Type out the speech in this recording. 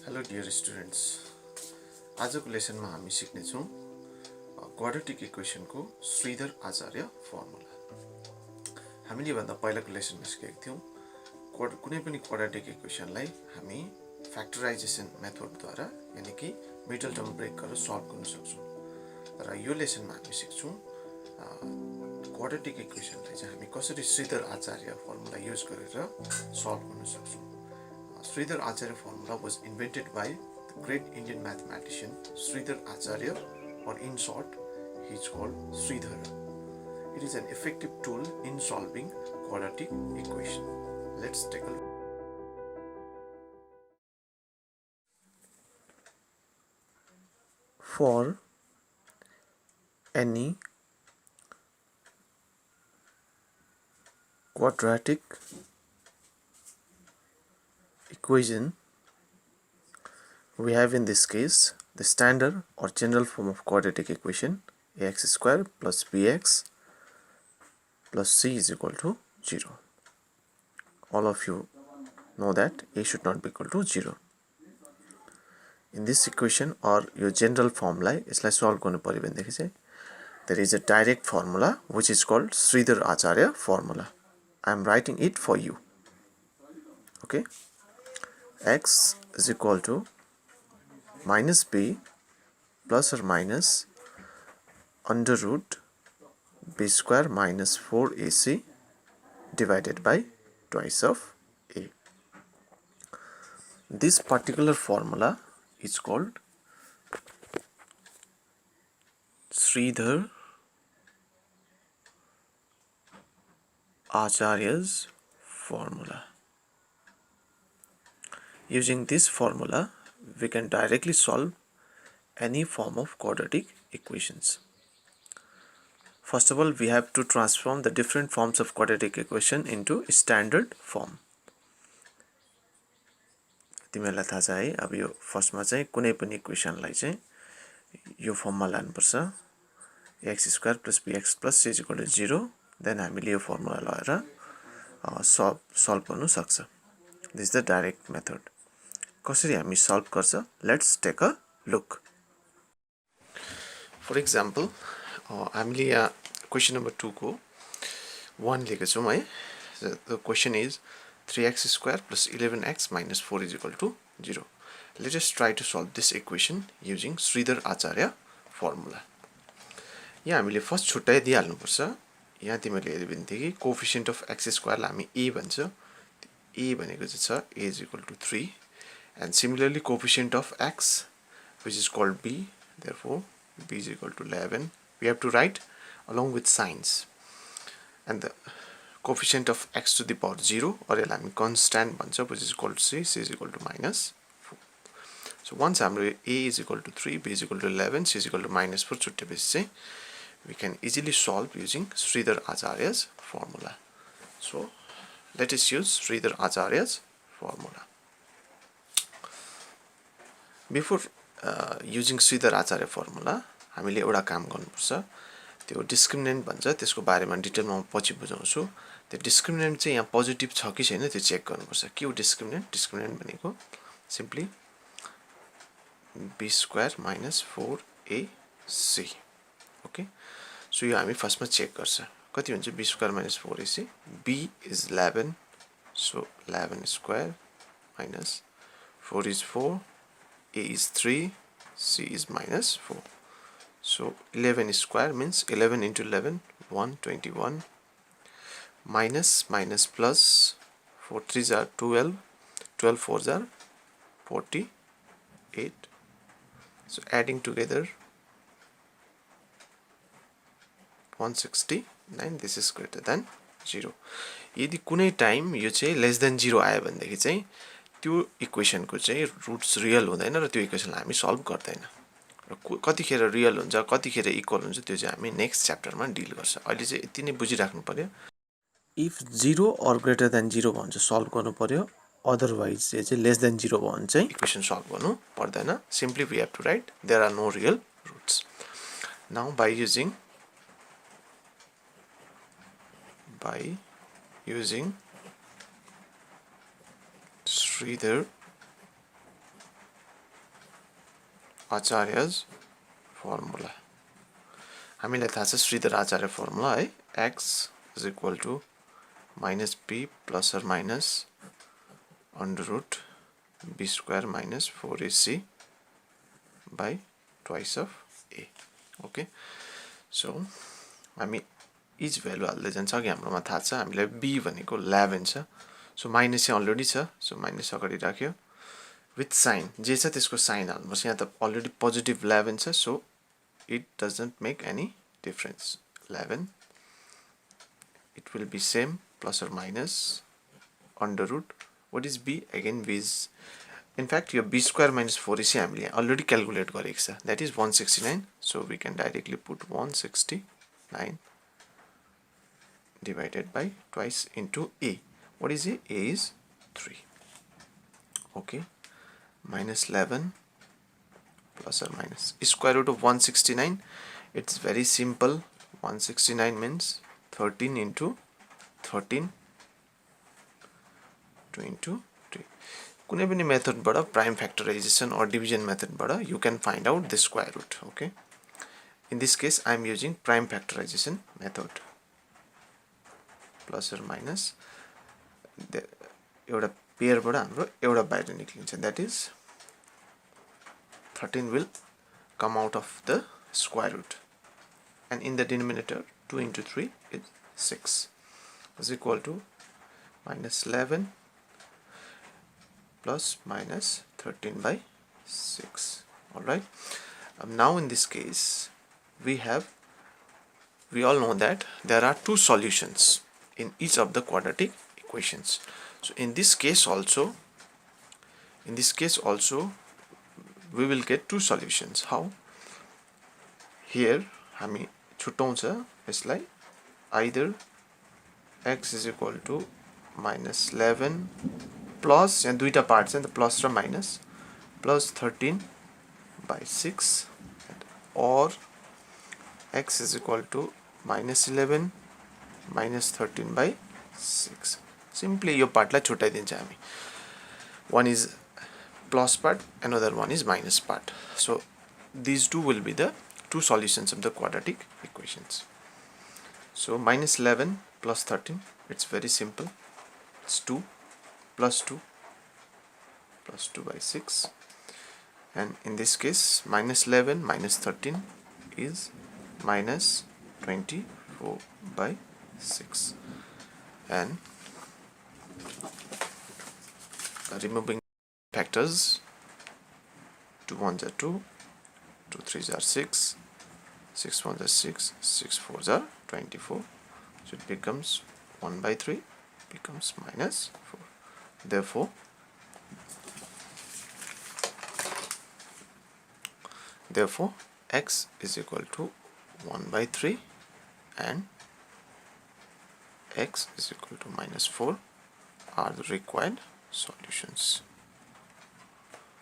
Hello dear students. आजको लेसनमा हामी सिक्ने छौं क्वाड्रेटिक इक्वेसन को श्रीधर आचार्य फर्मुला। हामीले भन्दा पहिलाको लेसनमा सिकेका थियौं कुनै पनि क्वाड्रेटिक इक्वेसनलाई हामी फ्याक्टराइजेसन मेथडद्वारा यानी कि मिडल टर्म ब्रेक गरेर सल्भ गर्न सक्छौं। र यो लेसनमा हामी सिक्छौं क्वाड्रेटिक इक्वेसनलाई चाहिँ हामी कसरी श्रीधर आचार्य फर्मुला युज गरेर सल्भ गर्न सक्छौं। Shridhar Acharya formula was invented by the great Indian mathematician Shridhar Acharya, or in short, he is called Shridhar. It is an effective tool in solving quadratic equation. Let's take a look. For any quadratic equation, we have in this case the standard or general form of quadratic equation ax square plus bx plus c is equal to 0. All of you know that a should not be equal to 0. In this equation or your general formula यसलाई solve गर्नु पर्यो भनेदेखि चाहिँ there is a direct formula which is called Shridhar Acharya formula. I am writing it for you. Okay. X is equal to minus b plus or minus under root b square minus 4ac divided by twice of a. This particular formula is called Shridhar Acharya's formula. Using this formula, we can directly solve any form of quadratic equations. First of all, we have to transform the different forms of quadratic equation into standard form. तिमीहरुलाई थाहा छ है, अब यो फर्स्टमा चाहिँ कुनै पनि इक्वेसनलाई चाहिँ यो फर्ममा लानुपर्छ ax square plus bx plus c is equal to 0. Then हामीले यो फर्मुला लगाएर सल्भ गर्न सक्छ. This is the direct method. कसरी हामी सल्भ गर्छ? Let's take a look. For example, हामीले यहाँ question number 2 को 1 लेखेको छौं है. The question is 3x square plus 11x minus 4 is equal to 0. Let us try to solve this equation using Shridhar Acharya formula. यहाँ हामीले first छुट्टाइ दिइहाल्नु पर्छ. यहाँ तिमीले हेर्यो भने देखि कोएफिसिएन्ट अफ x स्क्वायर लाई हामी a भन्छ. a भनेको चाहिँ छ a is equal to 3. And similarly coefficient of x, which is called b, therefore b is equal to 11. We have to write along with signs. And the coefficient of x to the power 0 or a constant bunch which is called c is equal to minus 4. So once a is equal to 3, b is equal to 11, c is equal to minus 4, we can easily solve using Shridhar Acharya's formula. So let us use Shridhar Acharya's formula. Before using Shridhar Acharya formula, हामीले एउटा काम गर्नुपर्छ. त्यो discriminant भन्छ, त्यसको बारेमा डिटेलमा म पछि बुझाउँछु. त्यो डिस्क्रिमिनेन्ट चाहिँ यहाँ पोजिटिभ छ कि छैन त्यो चेक गर्नुपर्छ. के हो डिस्क्रिमिनेन्ट? डिस्क्रिमिनेन्ट भनेको simply b square minus 4ac. Okay. So यो हामी फर्स्टमा चेक गर्छ. कति हुन्छ b square minus 4ac? b is 11, so 11 square minus 4 is 4, a is 3, c is minus 4. So 11 square means 11 into 11, 121, minus minus plus 4 3s are 12, 12 4s are 48. So adding together 169, this is greater than 0. यदि कुनै time यो चाहिँ less than 0 आयो भनेदेखि चाहिँ त्यो equation को चाहिँ रुट्स रियल हुँदैन र त्यो इक्वेसनलाई हामी सल्भ गर्दैन. र कतिखेर रियल हुन्छ, कतिखेर इक्वल हुन्छ त्यो चाहिँ हामी नेक्स्ट च्याप्टरमा डिल गर्छ. अहिले चाहिँ यति नै बुझिराख्नु पर्यो. इफ 0 or greater than 0 भयो भने चाहिँ सल्भ गर्नु पर्यो. अदरवाइज चाहिँ लेस देन 0 भयो भने चाहिँ इक्वेसन सल्भ गर्नु पर्दैन. Simply we have to write there are no real roots. Now by using Shridhar Acharya's formula. हामीलाई थाहा छ श्रीधर आचार्य फर्मुला है, x is equal to minus b plus or minus under root b square minus 4ac by twice of a. Okay, so हामी each value हाल्दै जान्छ. अघि हाम्रोमा थाहा छ हामीलाई b भनेको 11 छ, so माइनस चाहिँ अलरेडी छ, so माइनस अगाडि राख्यो with sign. जे छ त्यसको साइन हाल्नुपर्छ. यहाँ त अलरेडी पोजिटिभ 11 छ, so it doesn't make any difference. 11, it will be same, plus or minus under root. What is b? Again b is, in fact your b square minus 4ac हामीले already calculate गरेको छ, that is 169. So we can directly put 169 divided by twice into a. What is a? A is 3. Okay, minus 11 plus or minus square root of 169. It's very simple. 169 means 13 into 13 2 into 3. कुनै पनि method बाट prime factorization or division method बाट you can find out the square root. Okay, in this case I am using prime factorization method. Plus or minus एउटा pair बाट हाम्रो एउटा बाहिर निक्लिन्छ, that is 13 will come out of the square root, and in the denominator 2 into 3 is 6 is equal to minus 11 plus minus 13 by 6. Alright, now in this case we all know that there are two solutions in each of the quadratic equations. So in this case also we will get two solutions. How? Here हामी छुट्याउँछ यसलाई, either x is equal to minus 11 plus, यहाँ दुईटा part छ नि त, plus र minus, plus 13 by 6, or x is equal to minus 11 minus 13 by 6. Simply यो पार्टलाई छुट्याइदिन्छ हामी. One is plus part, another one is minus part. So these two will be the two solutions of the quadratic equations. So minus 11 plus 13, it's very simple. It's 2 plus 2 plus 2 by 6, and in this case minus 11 minus 13 is minus 24 by 6, and removing factors, 2 1s are 2, 2 3s are 6, 6 1s are 6, 6 4s are 24, so it becomes 1 by 3 becomes minus 4. Therefore x is equal to 1 by 3 and x is equal to minus 4 are the required solutions.